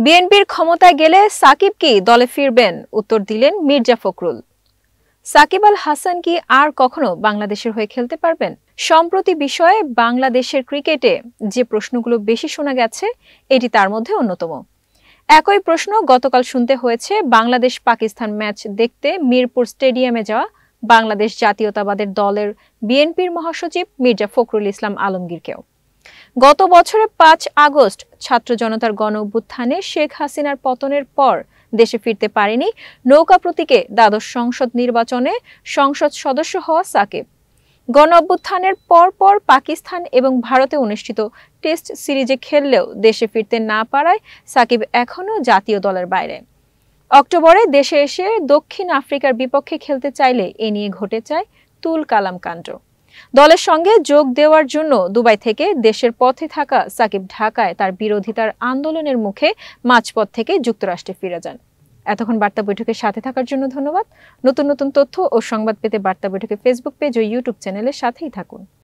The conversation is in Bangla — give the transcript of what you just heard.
বিএনপির ক্ষমতায় গেলে সাকিব কি দলে ফিরবেন? উত্তর দিলেন মির্জা ফখরুল। সাকিব আল হাসান কি আর কখনো বাংলাদেশের হয়ে খেলতে পারবেন? সম্প্রতি বিষয়ে বাংলাদেশের ক্রিকেটে যে প্রশ্নগুলো বেশি শোনা গেছে, এটি তার মধ্যে অন্যতম। একই প্রশ্ন গতকাল শুনতে হয়েছে বাংলাদেশ পাকিস্তান ম্যাচ দেখতে মিরপুর স্টেডিয়ামে যাওয়া বাংলাদেশ জাতীয়তাবাদের দলের বিএনপির মহাসচিব মির্জা ফখরুল ইসলাম আলমগীরকেও। গত বছরের ৫ আগস্ট ছাত্র জনতার গণ-অভ্যুত্থানে শেখ হাসিনার পতনের পর দেশে ফিরতে পারেনি নৌকা প্রতীকে দ্বাদশ সংসদ নির্বাচনে সংসদ সদস্য হওয়া সাকিব। গণ-অভ্যুত্থানের পর পাকিস্তান এবং ভারতে অনুষ্ঠিত টেস্ট সিরিজে খেললেও দেশে ফিরতে না পারায় সাকিব এখনও জাতীয় দলের বাইরে। অক্টোবরে দেশে এসে দক্ষিণ আফ্রিকার বিপক্ষে খেলতে চাইলে এ নিয়ে ঘটে যায় তুল কালাম কাণ্ড। দলের সঙ্গে যোগ দেওয়ার জন্য দুবাই থেকে দেশের পথে থাকা সাকিব ঢাকায় তার বিরোধিতার আন্দোলনের মুখে মাঝপথ থেকে যুক্তরাষ্ট্রে ফিরে যান। এতক্ষণ বার্তা বৈঠকের সাথে থাকার জন্য ধন্যবাদ। নতুন নতুন তথ্য ও সংবাদ পেতে বার্তা বৈঠকের ফেসবুক পেজ ও ইউটিউব চ্যানেলের সাথেই থাকুন।